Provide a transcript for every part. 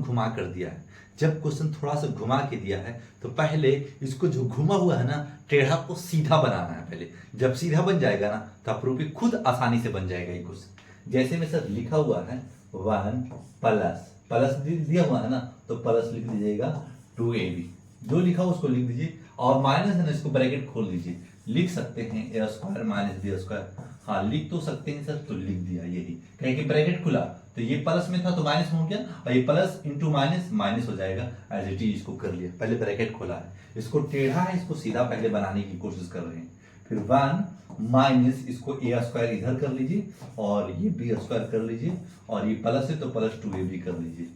घुमा कर दिया है। जब क्वेश्चन थोड़ा सा घुमा के दिया है तो पहले इसको जो घुमा हुआ है ना टेढ़ा को सीधा बनाना है पहले। जब सीधा बन जाएगा ना तो अप्रूपी खुद आसानी से बन जाएगा ये क्वेश्चन। जैसे में सर लिखा हुआ है 1 प्लस प्लस दिया हुआ है ना तो प्लस लिख दीजिएगा 2ab, जो लिखा हुआ उसको लिख दीजिए और माइनस है ना इसको ब्रैकेट खोल दीजिए। लिख सकते हैं a square minus b square, हाँ लिख तो सकते हैं सर, तो लिख दिया यही। कहें कि ब्रैकेट खुला तो ये प्लस में था तो माइनस में हो गया और ये प्लस इंटू माइनस माइनस हो जाएगा, एज इट इज इसको कर लिया। पहले ब्रैकेट खोला है, इसको टेढ़ा है इसको सीधा पहले बनाने की कोशिश कर रहे हैं। फिर 1 माइनस इसको a स्क्वायर इधर कर लीजिए और ये b स्क्वायर कर लीजिए और ये प्लस है तो प्लस 2ab कर लीजिए।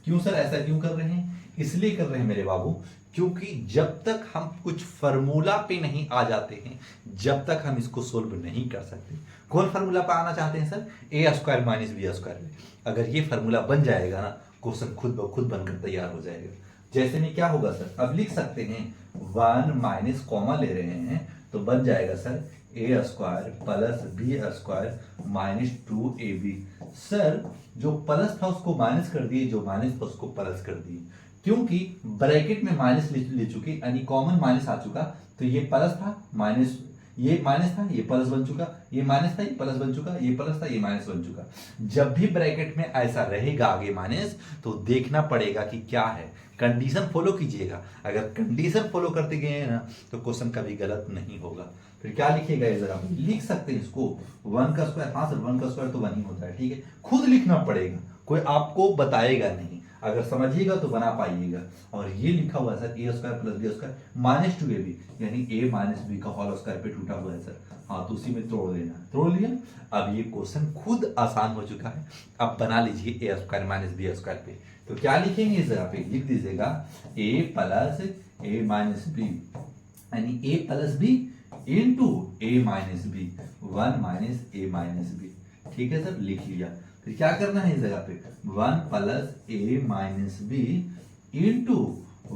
क्यों सर ऐसा क्यों कर रहे हैं? इसलिए कर रहे हैं मेरे बाबू क्योंकि जब तक हम कुछ फार्मूला पे नहीं आ जाते हैं जब तक हम इसको सोल्व नहीं कर सकते। कौन फार्मूला पे आना चाहते हैं sir? a square minus b square. अगर ये फार्मूला बन जाएगा ना क्वेश्चन खुद ब खुद बनकर तैयार हो जाएगा। जैसे में क्या होगा सर, अब लिख सकते हैं 1 माइनस कॉमा ले रहे हैं तो बन जाएगा sir a square plus b square minus 2ab। Sir जो प्लस था उसको माइनस कर दिए, जो माइनस था उसको प्लस कर दिए, क्योंकि ब्रैकेट में माइनस ले चुके यानी कॉमन माइनस आ चुका। तो ये प्लस था माइनस, ये माइनस था ये प्लस बन चुका, ये माइनस था ये प्लस बन चुका, ये प्लस था ये माइनस बन चुका। जब भी ब्रैकेट में ऐसा रहेगा आगे माइनस तो देखना पड़ेगा कि क्या है, कंडीशन फॉलो कीजिएगा। अगर कंडीशन फॉलो करते गए ना तो क्वेश्चन कभी गलत नहीं होगा। फिर क्या लिखिएगा ये जरा लिख सकते हैं इसको 1 का स्क्वायर, हाँ सर 1 का स्क्वायर तो 1 ही होता है, ठीक है। खुद लिखना पड़ेगा, कोई आपको बताएगा नहीं, अगर समझिएगा तो बना पाइएगा। और ये लिखा हुआ है sir a square plus b square minus 2ab यानी a माइनस b का होल स्क्वायर पे टूटा हुआ है सर, हाँ तो उसी में तोड़ देना, तोड़ लिया। अब ये क्वेश्चन खुद आसान हो चुका है। अब बना लीजिए a square minus b square पे, तो क्या लिखेंगे इस जगह पे लिख दीजिएगा a plus a minus b यानी a plus b into a minus b 1 minus a minus b, ठीक है सर लिख लिया। फिर क्या करना है इस जगह पे 1 plus a minus b into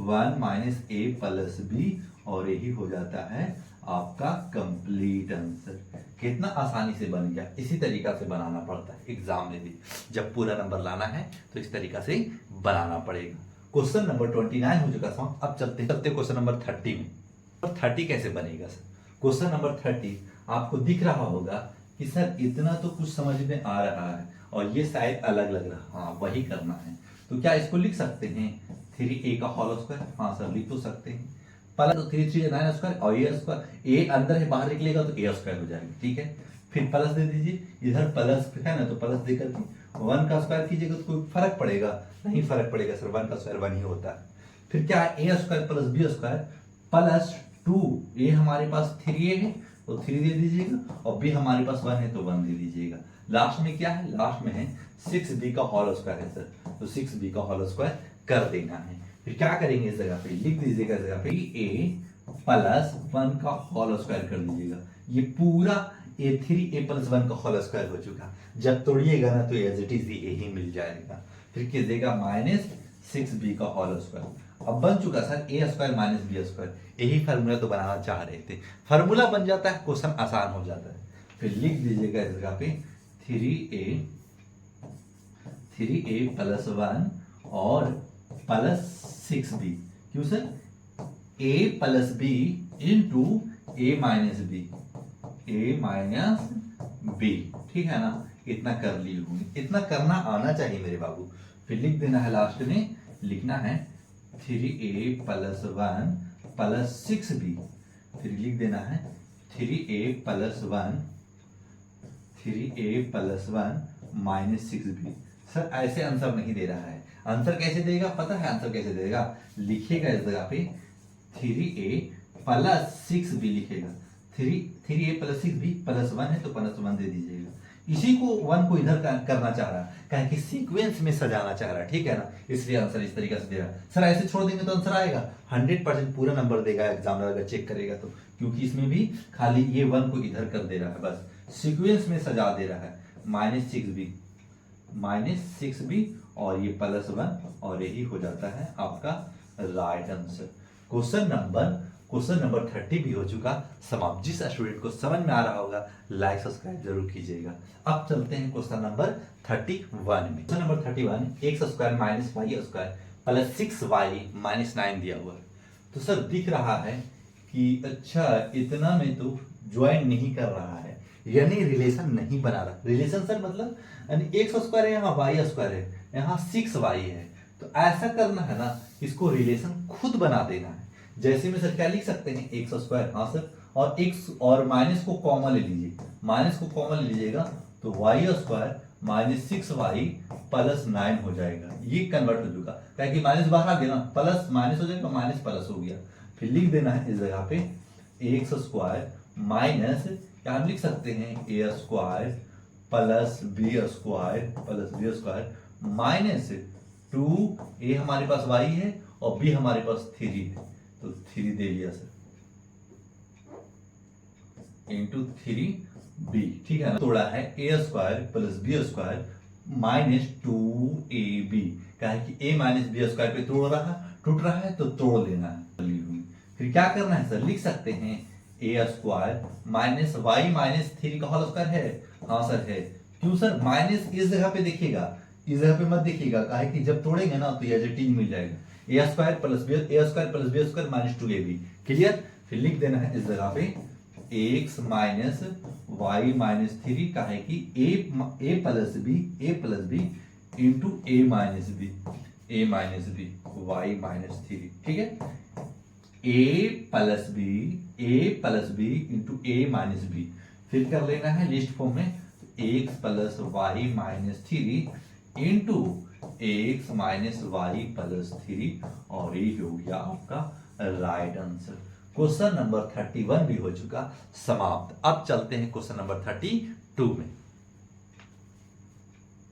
1 minus a plus b और यही हो जाता है आपका कंप्लीट आंसर। कितना आसानी से बन गया। इसी तरीका से बनाना पड़ता है एग्जाम में भी, जब पूरा नंबर लाना है तो इस तरीका से बनाना पड़ेगा। क्वेश्चन नंबर 29 हो चुका था। अब चलते क्वेश्चन नंबर 30 में। और 30 कैसे बनेगा सर? क्वेश्चन नंबर 30 आपको दिख रहा होगा कि सर इतना तो कुछ समझ में आ रहा है और ये शायद अलग लग रहा, हाँ वही करना है। तो क्या इसको लिख सकते हैं 3a का होल स्क्वायर, हाँ सर लिख तो सकते हैं। प्लस 3 3 9 स्क्वायर और a स्क्वायर, a अंदर है बाहर निकलेगा तो a स्क्वायर हो जाएगा, ठीक है। फिर प्लस दे दीजिए, इधर प्लस है ना तो प्लस देकर के 1 का स्क्वायर कीजिएगा तो कोई फर्क पड़ेगा? नहीं फर्क पड़ेगा सर, 1 का स्क्वायर 1 ही होता है। फिर क्या है a square plus b square plus 2, a हमारे पास 3a है तो 3 दे दीजिएगा और b हमारे पास 1 है तो 1 दे दीजिएगा। लास्ट में क्या है? लास्ट में है 6b का होल स्क्वायर है सर, तो 6b का होल स्क्वायर कर देना है। फिर क्या करेंगे इस जगह पे लिख दीजिएगा इस जगह पे a प्लस 1 का होल स्क्वायर कर दीजिएगा। ये पूरा a 3a प्लस 1 का होल स्क्वायर हो चुका। जब तोड़िएगा ना तो एज इट इज a ही मिल जाएगा। फिर कीजिएगा माइनस 6b का होल स्क्वायर। अब बन चुका sir a square minus b square. यही फार्मूला तो बनाना चाह रहे थे, फार्मूला बन जाता है क्वेश्चन आसान हो जाता है। फिर लिख दीजिएगा इस जगह पे 3a प्लस 1 और प्लस 6b। क्यों sir? a plus b into a minus b, a minus b, ठीक है ना। इतना कर लिए होंगे, इतना करना आना चाहिए मेरे बाबू। फिर लिख देना है लास्ट में, लिखना है 3a प्लस 1 प्लस 6b। फिर लिख देना है 3a plus 1 minus 6b। Sir ऐसे आंसर नहीं दे रहा है, आंसर कैसे देगा पता है? आंसर कैसे देगा? लिखिएगा इस जगह पे 3a प्लस 6b लिखेगा। 3a प्लस 6b प्लस 1 है तो प्लस 1 दे दीजिएगा। इसी को 1 को इधर करना चाह रहा है, कहें कि सीक्वेंस में सजाना चाह रहा है, ठीक है ना, इसलिए आंसर इस तरीके से दे रहा है। सर ऐसे छोड़ देंगे तो आंसर आएगा 100% पूरा नंबर देगा एग्जामिनर अगर चेक करेगा तो, क्योंकि इसमें भी खाली ये 1 को इधर कर दे रहा है, बस सीक्वेंस में सजा दे रहा है। माइनस 6b और ये प्लस 1 और यही हो जाता है आपका right answer. Question number question number 30 भी हो चुका समाप्त। जिस स्टूडेंट को समझ में आ रहा होगा लाइक सब्सक्राइब जरूर कीजिएगा। अब चलते हैं क्वेश्चन नंबर 31 में। Question number 31 X square minus Y square plus 6y minus 9 दिया हुआ है। तो सर दिख रहा है कि अच्छा इतना में तो ज्वाइन नहीं कर रहा है, यानी रिलेशन नहीं बना रहा। रिलेशन सर मतलब यानी एक्स स्क्वायर है, यहाँ वाई स्क्वायर है, यहाँ 6y है। तो ऐसा करना है ना, इसको रिलेशन खुद बना देना है। जैसे में सर क्या लिख सकते हैं, एक्स स्क्वायर, हाँ सर, और एक्स और माइनस को कॉमन ले लीजिए, माइनस को कॉमन ले लीजिएगा तो Y square minus 6y plus 9 हो जाएगा। ये कन्वर्ट हो चुका, क्या कि माइनस बाहर आ गया ना, प्लस माइनस हो जाएगा, माइनस प्लस हो गया। फिर लिख देना है इस जगह पे एक्स स्क्वायर माइनस, क्या हम लिख सकते हैं, a square plus B square minus 2a हमारे पास y है और b हमारे पास 3 है, तो 3 दे लिया सर, इंटू 3b, ठीक है ना। तोड़ा है a square plus B square minus 2ab, क्या है कि a माइनस बी स्क्वायर पे टूट रहा है तो तोड़ लेना है। फिर क्या करना है सर, लिख सकते हैं a square minus Y minus 3 का होल स्क्वायर है, हाँ सर है। क्यों सर, माइनस इस जगह पे देखिएगा, इस जगह पे मत देखिएगा, कहा है कि जब तोड़ेंगे ना तो ये एज मिल जाएगा, a square plus B square minus 2ab, clear. फिर लिख देना है इस जगह पे एक्स माइनस वाई माइनस 3, का है कि A plus B into A minus B Y minus 3, ठीक है। A plus B into A minus B, फिर कर लेना है लिस्ट फॉर्म में X plus Y minus 3 into X minus Y plus 3, और ये हो गया आपका राइट आंसर। क्वेश्चन नंबर 31 भी हो चुका समाप्त। अब चलते हैं क्वेश्चन नंबर 32 में।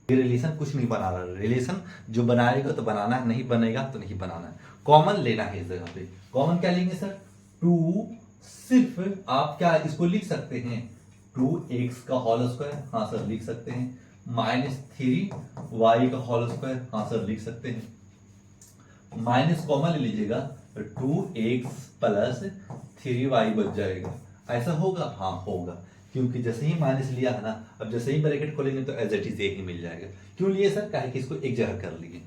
रिलेशन कुछ नहीं बना रहा, रिलेशन जो बनाएगा तो बनाना है, नहीं बनेगा तो नहीं बनाना है। कॉमन लेना है इस जगह पे, कॉमन क्या लेंगे सर, 2, सिर्फ आप क्या इसको लिख सकते हैं 2x का होल स्क्वायर, हाँ सर लिख सकते हैं, माइनस 3y का होल स्क्वायर, हाँ सर लिख सकते हैं। माइनस कॉमन ले लीजिएगा 2x प्लस 3y बच जाएगा। ऐसा होगा, हाँ होगा, क्योंकि जैसे ही माइनस लिया है ना, अब जैसे ही ब्रैकेट खोलेंगे तो एज इट इज ही मिल जाएगा। क्यों लिए सर, क्या है कि इसको एक जगह कर लिए।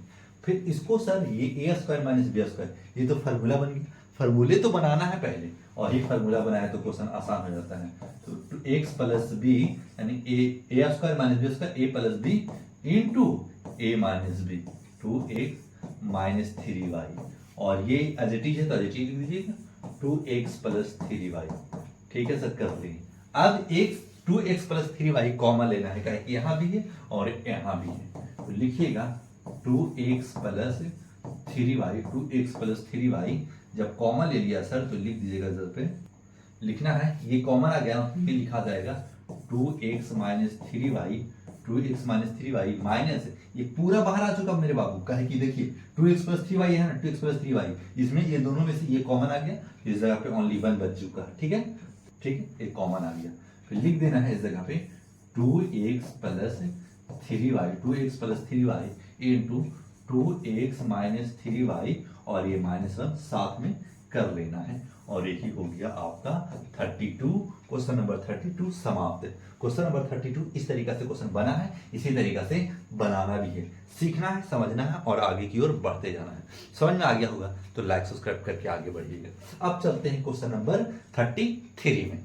फिर इसको सर ये ए स्क्वायर माइनस बी स्क्वायर, ये तो फार्मूला बन गया। फार्मूले तो बनाना है पहले, और ही फार्मूला बनाया तो क्वेश्चन आसान हो जाता है। तो एक्स प्लस बी यानी a square minus b square, a plus B into A minus b, 2x minus 3y, और ये एज इट इज है तो एज इट इज लिख दीजिएगा 2x प्लस 3y, ठीक है सर, कर लेंगे। अब 2x प्लस 3y कॉमन लेना है, क्या है कि यहाँ भी है और यहाँ भी है, तो लिखिएगा 2x प्लस 3y, जब कॉमन ले लिया सर तो लिख दीजिएगा, इधर पे लिखना है, ये कॉमन आ गया ये लिखा जाएगा 2x माइनस 3y माइनस, ये पूरा बाहर आ चुका मेरे बाबू, कहे कि देखिए 2x प्लस 3y है ना, 2x प्लस 3y, इसमें ये दोनों में से ये कॉमन आ गया, इस जगह पे ओनली 1 बच चुका है, ठीक है, ये कॉमन आ गया। फिर लिख देना है इस जगह पे 2x plus 3y into 2x minus 3y, और ये माइनस 1 साथ में कर लेना है, और यही हो गया आपका 32, क्वेश्चन नंबर 32 समाप्त। क्वेश्चन नंबर 32 इस तरीका से क्वेश्चन बना है, इसी तरीका से बनाना भी है, सीखना है, समझना है और आगे की ओर बढ़ते जाना है। समझ में आ गया होगा तो लाइक सब्सक्राइब करके आगे बढ़िएगा। अब चलते हैं क्वेश्चन नंबर 33 में।